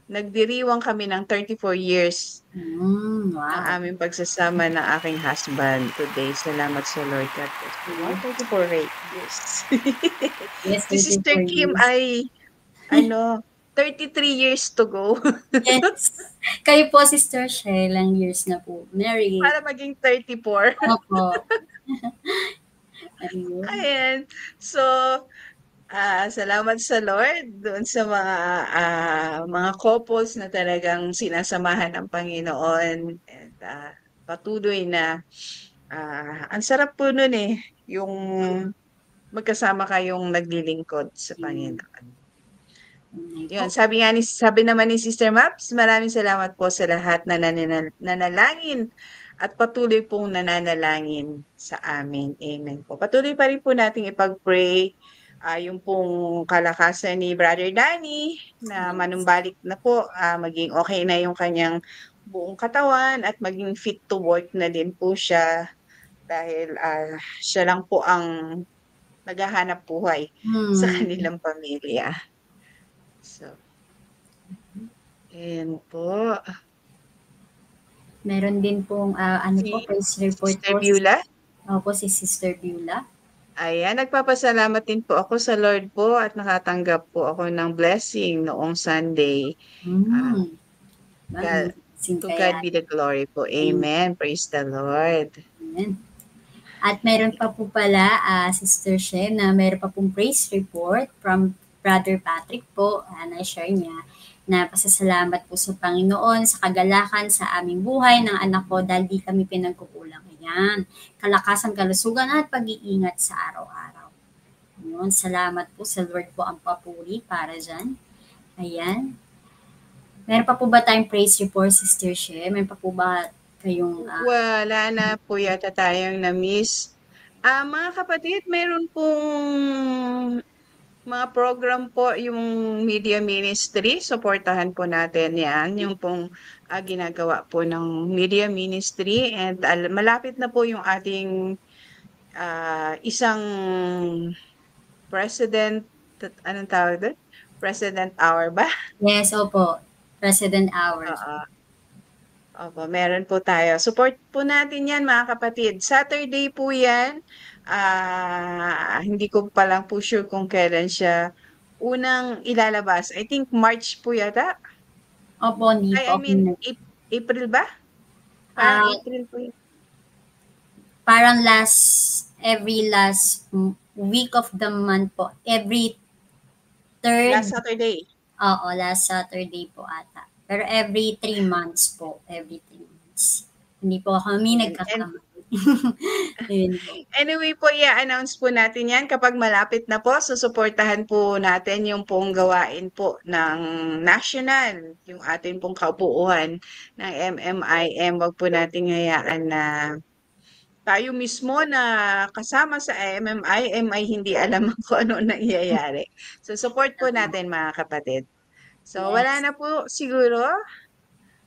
nagdiriwang kami ng 34 years Wow. ang aming pagsasama ng aking husband today. Salamat sa Lord. God bless you. 34 years. Yes, Si Sister Kim ay 33 years to go. Yes. Kayo po, Sister She, ilang years na po? Married. Para maging 34. Opo. Ayun. Ayan. So, salamat sa Lord doon sa mga couples na talagang sinasamahan ng Panginoon. And patuloy na, ang sarap po nun yung magkasama kayong naglilingkod sa Panginoon. Yun, sabi naman ni Sister Maps, maraming salamat po sa lahat na nanalangin at patuloy pong nananalangin sa amin. Amen po. Patuloy pa rin po nating ipag-pray yung pong kalakasan ni Brother Danny na manumbalik na po, maging okay na yung kanyang buong katawan at maging fit to work na din po siya dahil siya lang po ang naghahanap buhay sa kanilang pamilya. So, ayan po. Meron din pong praise report Sister Beulah? Opo, si Sister Beulah. Ayan, nagpapasalamat din po ako sa Lord po at nakatanggap po ako ng blessing noong Sunday. To God be the glory po. Amen. Praise the Lord. Amen. At meron pa po pala, Sister She, na meron pa pong praise report from Brother Patrick po, na-share niya. na pasasalamat po sa Panginoon sa kagalakan sa aming buhay ng anak ko dahil di kami pinagkukulang. Ayan. Kalakasan, kalusugan at pag-iingat sa araw-araw. Yun, salamat po sa Lord po ang papuri para dyan. Ayan. Meron pa po ba tayong praise report, Sister She? Meron pa po ba kayong... Wala na po yata tayong na-miss. Mga kapatid, meron pong mga program po yung media ministry. Suportahan po natin yan. Yung pong ginagawa po ng media ministry. And malapit na po yung ating isang president, anong tawag doon? President hour ba? Yes, opo. President Hour. Oo. Opo, meron po tayo. Support po natin yan mga kapatid. Saturday po yan. Hindi ko pa lang po sure kung kailan siya unang ilalabas. I think March po yata. Opo, hindi po I ako mean, April ba? Parang April po yun. Parang every last week of the month po. Every third. Last Saturday. Oo, last Saturday po ata. Pero every 3 months po. Every 3 months. Hindi po kami nagkakamali. Anyway po, i-announce po natin yan kapag malapit na po. Susuportahan po natin yung pong gawain po ng national, yung atin pong kabuuan ng MMIM. Wag po natin hayaan na tayo mismo na kasama sa MMIM ay hindi alam kung ano nangyayari. So, support po natin mga kapatid. So, wala na po siguro.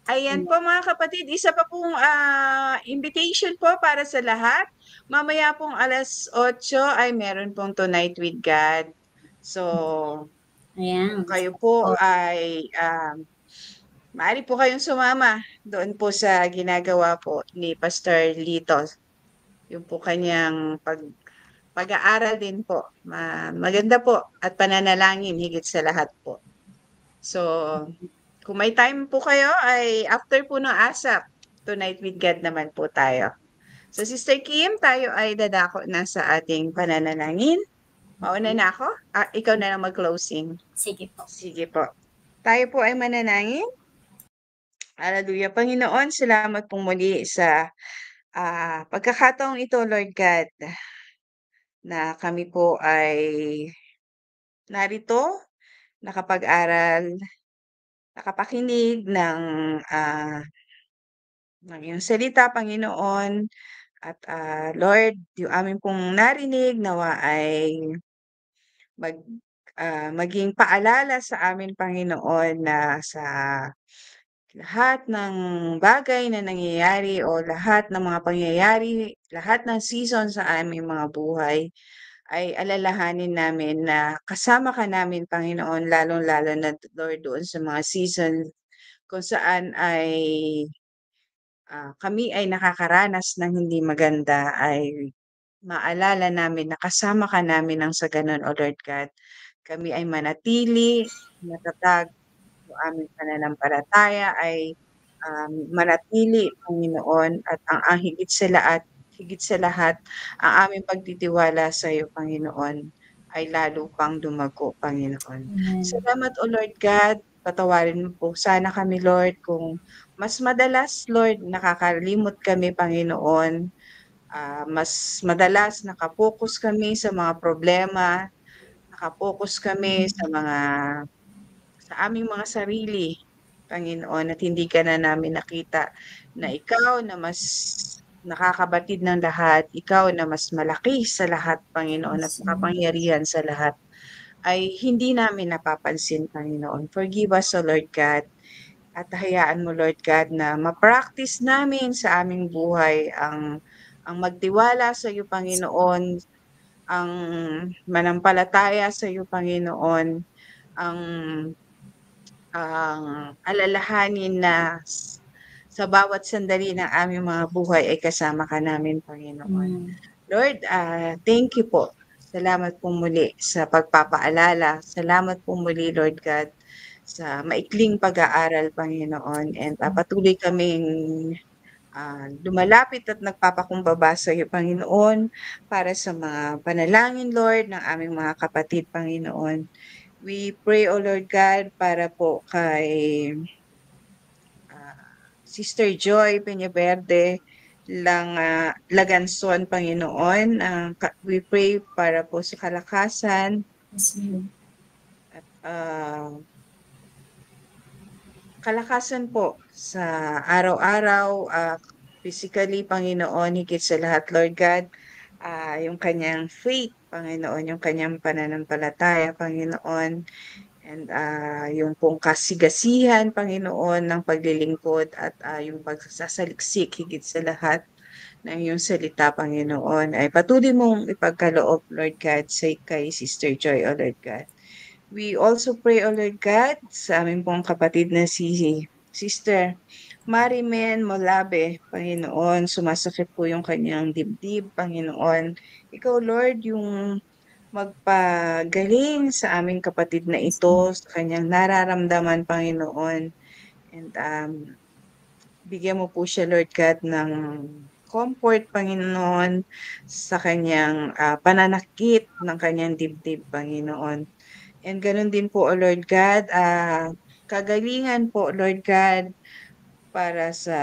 Ayan po mga kapatid, isa pa pong invitation po para sa lahat. Mamaya pong 8:00 ay meron pong Tonight with God. So, Ayan. kayo po ay maaari po kayong sumama doon po sa ginagawa po ni Pastor Lito. Yung po kanyang pag-aaral din po. Maganda po at pananalangin higit sa lahat po. So, kung may time po kayo ay after po ng ASAP, Tonight with God naman po tayo. So Sister Kim, tayo ay dadako na sa ating pananalangin. Mauna na ako? Ikaw na lang mag-closing. Sige po. Sige po. Tayo po ay mananangin. Hallelujah. Panginoon, salamat pong muli sa pagkakataong ito, Lord God, na kami po ay narito, nakapag-aral, nakapakinig ng iyong salita, Panginoon. At Lord, yung aming pong narinig nawa ay maging paalala sa amin, Panginoon, na sa lahat ng bagay na nangyayari o lahat ng mga pangyayari, lahat ng season sa aming mga buhay, ay alalahanin namin na kasama ka namin, Panginoon, lalong-lalo na, Lord, doon sa mga season kung saan ay kami ay nakakaranas ng hindi maganda, ay maalala namin na kasama ka namin nang sa gano'n, O Lord God, kami ay manatili, matatag, yung aming pananampalataya ay manatili, Panginoon, at ang higit sa lahat, ang aming pagtitiwala sa iyo, Panginoon, ay lalo pang dumago, Panginoon. Salamat, O Lord God. Patawarin mo po sana kami, Lord, kung mas madalas, Lord, nakakalimot kami, Panginoon. Mas madalas nakapokus kami sa mga problema, nakapokus kami sa aming mga sarili, Panginoon, at hindi ka na namin nakita na ikaw na mas nakakabatid ng lahat, ikaw na mas malaki sa lahat, Panginoon, at makapangyarihan sa lahat, ay hindi namin napapansin, Panginoon. Forgive us, O Lord God, at hayaan mo, Lord God, na ma-practice namin sa aming buhay ang magtiwala sa iyo, Panginoon, ang manampalataya sa iyo, Panginoon, ang alalahanin na sa bawat sandali ng aming mga buhay ay kasama ka namin, Panginoon. Lord, thank you po. Salamat po muli sa pagpapaalala. Salamat po muli, Lord God, sa maikling pag-aaral, Panginoon. And patuloy kaming lumalapit at nagpapakumbaba sa iyo, Panginoon, para sa mga panalangin, Lord, ng aming mga kapatid, Panginoon. We pray, O Lord God, para po kay Sister Joy Peñaverde Laganson, Panginoon. We pray para po sa kalakasan Yes, Lord. at kalakasan po sa araw-araw, physically, Panginoon, higit sa lahat, Lord God, yung kanyang faith, Panginoon, yung kanyang pananampalataya, Panginoon, and yung pong kasigasihan, Panginoon, ng paglilingkod at yung pagsasaliksik, higit sa lahat, ng iyong salita, Panginoon, ay patuloy mong ipagkaloob, Lord God, sa kay Sister Joy, O Lord God. We also pray, O Lord God, sa aming pong kapatid na si Sister Marimen Molabe, Panginoon, sumasakit po yung kanyang dibdib, Panginoon. Ikaw, Lord, yung magpagaling sa aming kapatid na ito, sa kanyang nararamdaman, Panginoon. And bigyan mo po siya, Lord God, ng comfort, Panginoon, sa kanyang pananakit ng kanyang dibdib, Panginoon. And ganun din po, O Lord God, kagalingan po, Lord God, para sa,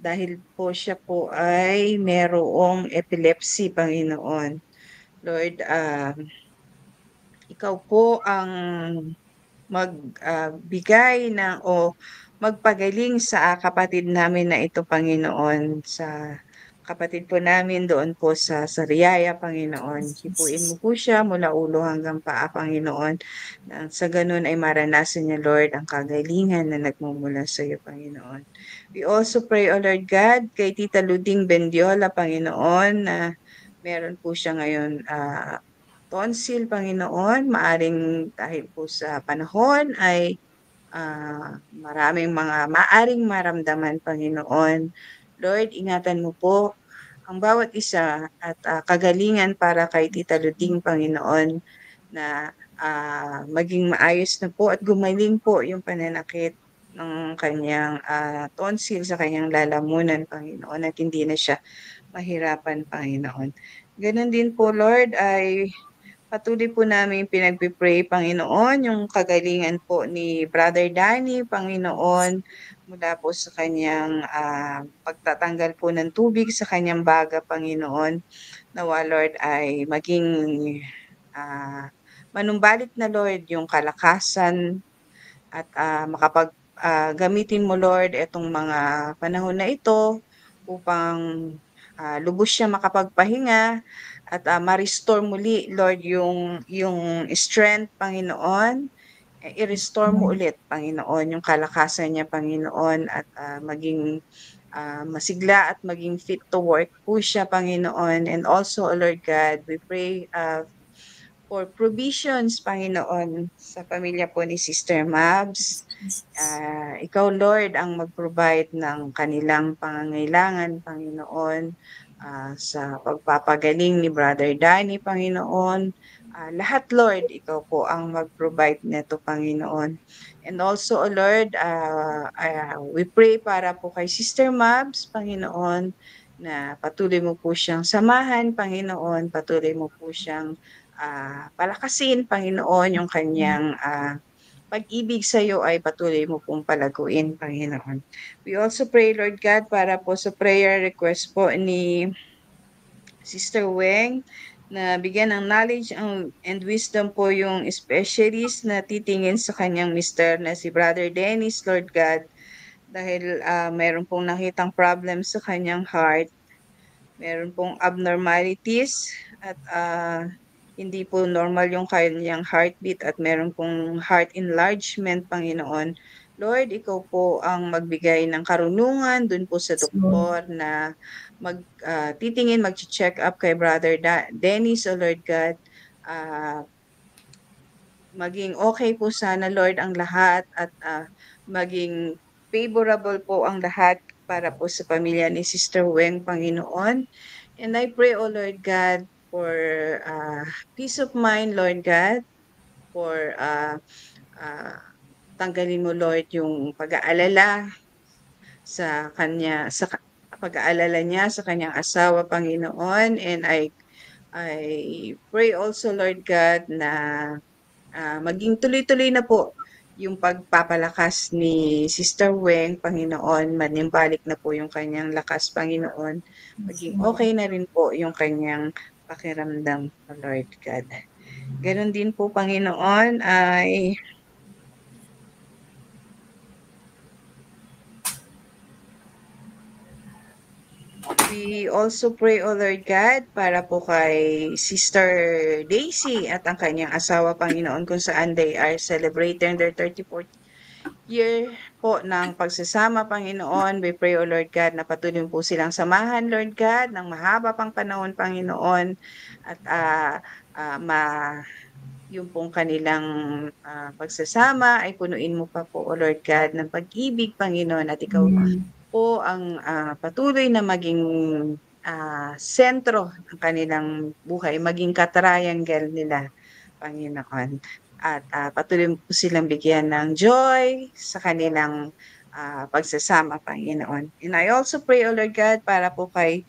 dahil po siya po ay merong epilepsy, Panginoon. Lord, ikaw po ang magbigay ng o magpagaling sa kapatid namin na ito, Panginoon, sa kapatid po namin doon po sa Sariaya, Panginoon. Hipuin mo po siya mula ulo hanggang paa, Panginoon. Nang sa ganun ay maranasan niya, Lord, ang kagalingan na nagmumula sa iyo, Panginoon. We also pray, O Lord God, kay Tita Luding Bendiola, Panginoon, na meron po siya ngayon tonsil, Panginoon, maaring dahil po sa panahon ay maraming mga maaring maramdaman, Panginoon. Lord, ingatan mo po ang bawat isa at kagalingan para kay Tita Luding, Panginoon, na maging maayos na po at gumaling po yung pananakit ng kanyang tonsil sa kanyang lalamunan, Panginoon, at hindi na siya mahirapan, Panginoon. Ganon din po, Lord, ay patuloy po namin pinagpipray, Panginoon, yung kagalingan po ni Brother Danny, Panginoon, mula po sa kanyang pagtatanggal po ng tubig sa kanyang baga, Panginoon. Nawa, Lord, ay maging manumbalik na, Lord, yung kalakasan at gamitin mo, Lord, itong mga panahon na ito upang lubos siya makapagpahinga at ma-restore muli, Lord, yung strength, Panginoon. I-restore mo ulit, Panginoon, yung kalakasan niya, Panginoon, at maging masigla at maging fit to work po siya, Panginoon. And also, Lord God, we pray for provisions, Panginoon, sa pamilya po ni Sister Mabs. Ikaw, Lord, ang mag-provide ng kanilang pangangailangan, Panginoon, sa pagpapagaling ni Brother Danny, Panginoon. Lahat, Lord, ikaw po ang mag-provide nito, Panginoon. And also, Lord, we pray para po kay Sister Mabs, Panginoon, na patuloy mo po siyang samahan, Panginoon, patuloy mo po siyang palakasin, Panginoon, yung kanyang pag-ibig sa iyo ay patuloy mo pong palaguin, Panginoon. We also pray, Lord God, para po sa prayer request po ni Sister Weng, na bigyan ng knowledge and wisdom po yung specialist na titingin sa kanyang mister na si Brother Dennis, Lord God, dahil mayroon pong nakitang problem sa kanyang heart, meron pong abnormalities at hindi po normal yung kanyang heartbeat at meron pong heart enlargement, Panginoon. Lord, ikaw po ang magbigay ng karunungan dun po sa doktor na titingin, mag-check up kay Brother Dennis, o Lord God. Maging okay po sana, Lord, ang lahat at maging favorable po ang lahat para po sa pamilya ni Sister Weng, Panginoon. And I pray, O Lord God, for peace of mind, Lord God, for tanggalin mo, Lord, yung pag-aalala sa kanya, pag-aalala niya sa kanyang asawa, Panginoon. And I pray also, Lord God, na maging tuloy-tuloy na po yung pagpapalakas ni Sister Weng, Panginoon, manimbalik na po yung kanyang lakas, Panginoon. Maging okay na rin po yung kanyang pakiramdam, O Lord God. Ganon din po, Panginoon, ay we also pray, O Lord God, para po kay Sister Daisy at ang kanyang asawa, Panginoon, kung saan they are celebrating their 34th year po ng pagsasama, Panginoon. We pray, O Lord God, na patuloy po silang samahan, Lord God, ng mahaba pang panahon, Panginoon, at yung pong kanilang pagsasama ay punuin mo pa po, O Lord God, ng pag-ibig, Panginoon, at ikaw po ang patuloy na maging sentro ng kanilang buhay, maging ka-triangle nila, Panginoon. At patuloy po silang bigyan ng joy sa kanilang pagsasama, Panginoon. And I also pray, O Lord God, para po kay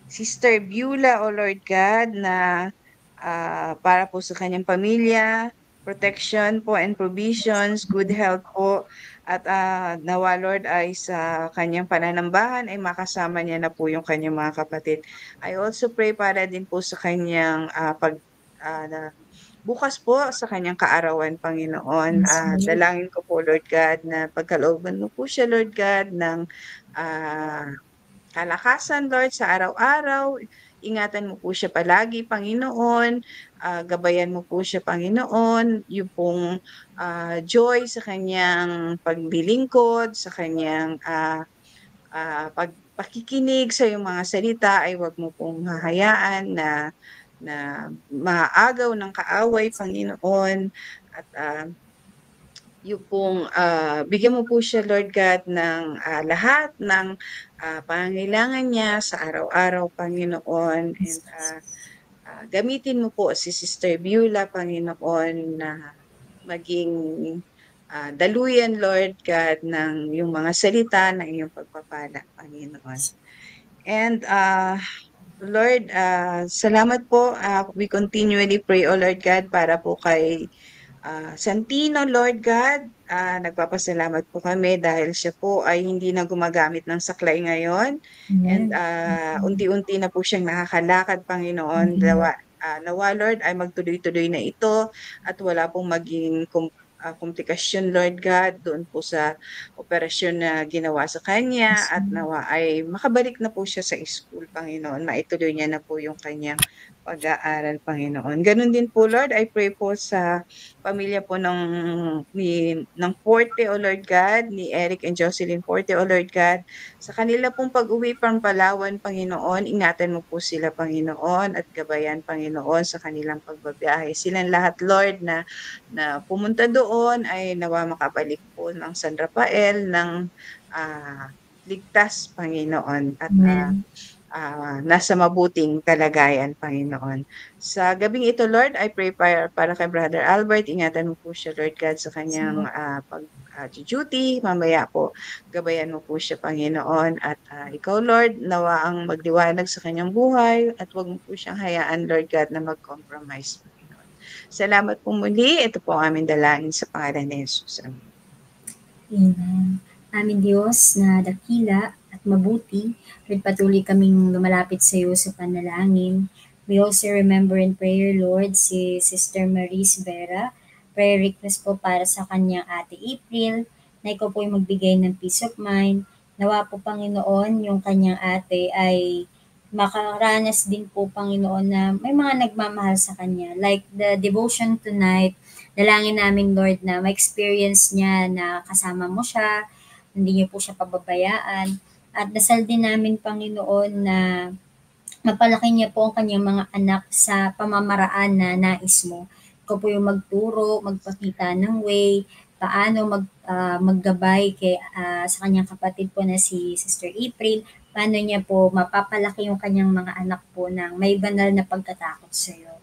Sister Beulah, O Lord God, na para po sa kanyang pamilya, protection po and provisions, good health po, at nawa Lord ay sa kanyang pananambahan ay makasama niya na po yung kanyang mga kapatid. I also pray para din po sa kanyang bukas po sa kanyang kaarawan, Panginoon. Dalangin ko po, Lord God, na pagkalooban mo po siya, Lord God, ng kalakasan, Lord, sa araw-araw. Ingatan mo po siya palagi, Panginoon. Gabayan mo po siya, Panginoon. Yung pong joy sa kanyang paglilingkod, sa kanyang pakikinig sa iyong mga salita ay wag mo pong hahayaan na maagaw ng kaaway, Panginoon. At yung pong bigyan mo po siya, Lord God, ng lahat ng pangangailangan niya sa araw-araw, Panginoon. And gamitin mo po si Sister Beulah, Panginoon, na maging daluyan, Lord God, ng yung mga salita ng iyong pagpapala, Panginoon. And Lord, salamat po. We continually pray, O Lord God, para po kay Santino, Lord God. Nagpapasalamat po kami dahil siya po ay hindi na gumagamit ng saklay ngayon. And unti-unti na po siyang nakakalakad, Panginoon. Nawa, Lord, ay magtuloy-tuloy na ito at wala pong maging komplikasyon, Lord God, doon po sa operasyon na ginawa sa kanya at nawa ay makabalik na po siya sa school, Panginoon. Maituloy niya na po yung kanyang pag-aaral, Panginoon. Ganun din po, Lord, I pray po sa pamilya po ng Forte, O Lord God, ni Eric and Jocelyn Forte, O Lord God. Sa kanila pong pag-uwi pang Palawan, Panginoon, ingatan mo po sila, Panginoon, at gabayan, Panginoon, sa kanilang pagbabiyahe. Silang lahat, Lord, na pumunta doon ay nawa makabalik po ng San Rafael ng ligtas, Panginoon, at nasa mabuting kalagayan, Panginoon. Sa gabing ito, Lord, I pray para kay Brother Albert. Ingatan mo po siya, Lord God, sa kanyang duty. Mamaya po, gabayan mo po siya, Panginoon. At ikaw, Lord, nawa ang magliwanag sa kanyang buhay at huwag mo po siyang hayaan, Lord God, na mag-compromise, Panginoon. Salamat po muli. Ito po ang aming dalangin sa pangalan ni Jesus. Amen. Aming Diyos na dakila at mabuti, Lord, patuloy kaming lumalapit sa iyo sa panalangin. We also remember in prayer, Lord, si Sister Maurice Vera. Prayer request po para sa kanyang ate April, na ikaw po yung magbigay ng peace of mind. Nawa po, Panginoon, yung kanyang ate ay makaranas din po, Panginoon, na may mga nagmamahal sa kanya. Like the devotion tonight, dalangin namin, Lord, na ma-experience niya na kasama mo siya, hindi niyo po siya pababayaan. At dasal din namin, Panginoon, na mapalaki niya po ang kanyang mga anak sa pamamaraan na nais mo. Ikaw po yung magturo, magpakita ng way, paano maggabay sa kanyang kapatid po na si Sister April, paano niya po mapapalaki yung kanyang mga anak po ng may banal na pagkatakot sa iyo.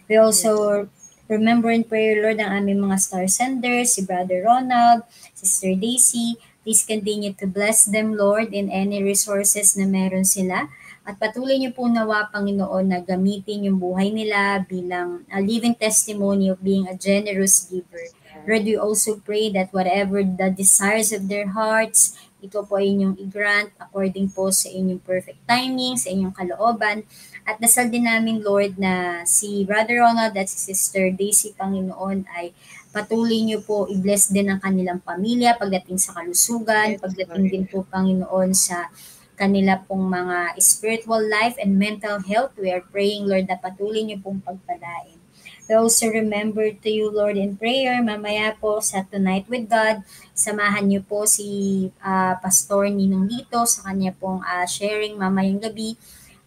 We also remember in prayer, Lord, ang aming mga star senders, si Brother Ronald, Sister Daisy. Please continue to bless them, Lord, in any resources na meron sila At patuloy niyo po nawa, Panginoon, na gamitin yung buhay nila bilang a living testimony of being a generous giver. Lord, we also pray that whatever the desires of their hearts, ito po ay inyong i-grant according po sa inyong perfect timing, sa inyong kalooban. At dasal din namin, Lord, na si Brother Ronald at si Sister Daisy, Panginoon, ay patuloy niyo po i-bless din ang kanilang pamilya pagdating sa kalusugan, Yes, pagdating Lord. din po, Panginoon, sa kanila pong mga spiritual life and mental health. We are praying, Lord, na patuloy niyo pong pagpalain. We also remember to you, Lord, in prayer. Mamaya po sa Tonight with God, samahan niyo po si Pastor Ninong dito sa kanya pong sharing mamayang gabi.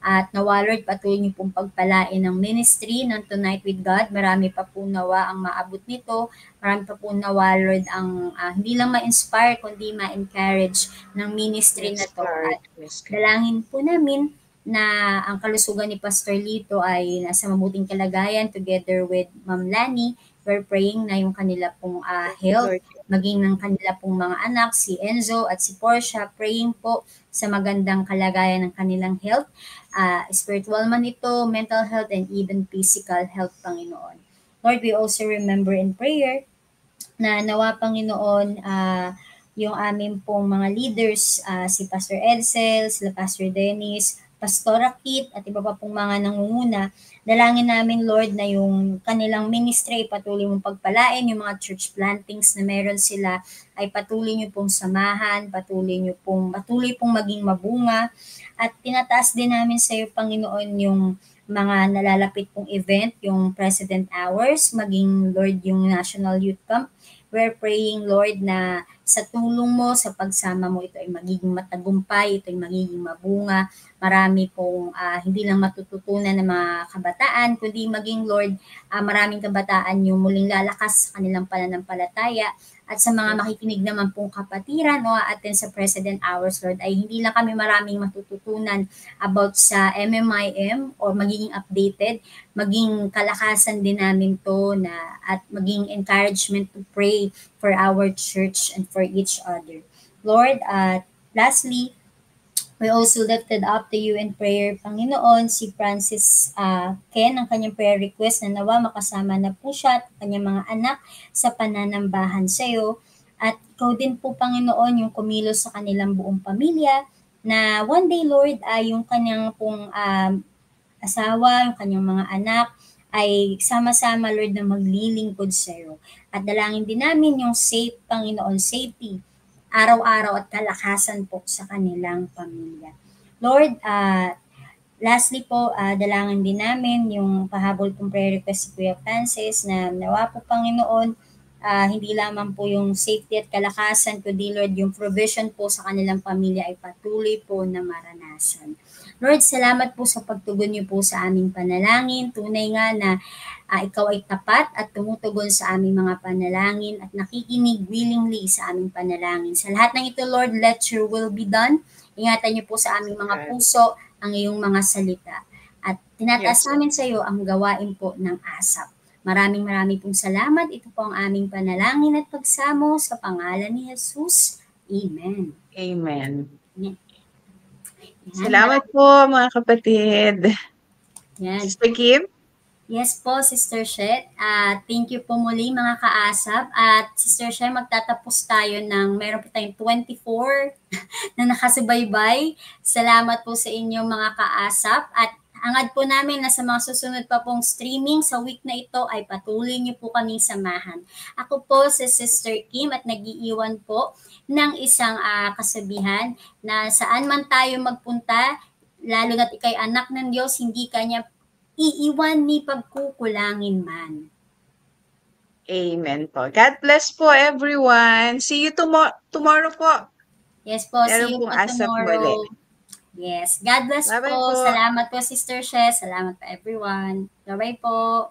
At nawa, Lord, patuloy niyo pong pagpalain ng ministry ng Tonight with God. Marami pa po nawa ang maabot nito. Marami pa po nawa, Lord, ang hindi lang ma-inspire, kundi ma-encourage ng ministry na Yes, to. Lord. At Yes, God. dalangin po namin na ang kalusugan ni Pastor Lito ay nasa mabuting kalagayan together with Ma'am Lani. We're praying na yung kanila pong Yes, health, Lord. maging ng kanila pong mga anak, si Enzo at si Portia, praying po sa magandang kalagayan ng kanilang health, spiritual man ito, mental health, and even physical health, Panginoon. Lord, we also remember in prayer na nawa, Panginoon, yung aming pong mga leaders, si Pastor Edsel, sila Pastor Dennis, Pastora Kit, at iba pa pong mga nangunguna. Dalangin namin, Lord, na yung kanilang ministry ay patuloy mong pagpalain, yung mga church plantings na meron sila ay patuloy nyo pong samahan, patuloy pong maging mabunga. At tinataas din namin sa iyo, Panginoon, yung mga nalalapit pong event, yung President Hours, maging, Lord, yung National Youth Camp. We're praying, Lord, na sa tulong mo, sa pagsama mo, ito ay magiging matagumpay, ito ay magiging mabunga. Marami pong hindi lang matututunan ng mga kabataan, kundi maging, Lord, maraming kabataan yung muling lalakas sa kanilang pananampalataya. At sa mga makikinig naman pong kapatiran o aattend sa President Hours, Lord, ay hindi lang kami maraming matututunan about sa MMIM o magiging updated, maging kalakasan din namin to na at maging encouragement to pray for our church and for each other. Lord, at lastly, we also lifted up to you in prayer, Panginoon, si Francis Ken, ang kanyang prayer request na nawa makasama na po siya at kanyang mga anak sa pananambahan sa iyo. At ikaw din po, Panginoon, yung kumilos sa kanilang buong pamilya na one day, Lord, ay yung kanyang pong asawa, yung kanyang mga anak, ay sama-sama, Lord, na maglilingkod sa iyo. At dalangin din namin yung safe, Panginoon, safety, araw-araw at kalakasan po sa kanilang pamilya. Lord, lastly po, dalangin din namin yung pahabol kong prayer request si Kuya Francis na nawa po, Panginoon, hindi lamang po yung safety at kalakasan, kundi, Lord, yung provision po sa kanilang pamilya ay patuloy po na maranasan. Lord, salamat po sa pagtugon niyo po sa aming panalangin. Tunay nga na ikaw ay tapat at tumutugon sa aming mga panalangin at nakikinig willingly sa aming panalangin. Sa lahat ng ito, Lord, let your will be done. Ingatan niyo po sa aming mga puso ang iyong mga salita. At tinataas namin sa iyo ang gawain po ng ASAP. Maraming pong salamat. Ito po ang aming panalangin at pagsamo sa pangalan ni Jesus. Amen. Amen. Yan. Salamat po, mga kapatid. Yan. Sister Kim? Yes po, Sister Shet. Thank you po muli, mga kaasap. At Sister Shet, magtatapos tayo ng meron po tayong 24 na nakasubaybay. Salamat po sa inyong mga kaasap. At hangad po namin na sa mga susunod pa pong streaming sa week na ito ay patuloy niyo po kaming samahan. Ako po si Sister Kim at nag-iiwan po ng isang kasabihan na saan man tayo magpunta, lalo na't ikay anak ng Diyos, hindi kanya iiwan ni pagkukulangin man. Amen po. God bless po, everyone. See you tomorrow po. Yes po, see Meron you pong po ASAP muli. tomorrow. Yes, God bless Bye-bye po. po. Salamat po, Sister She. Salamat po, everyone. Bye-bye po.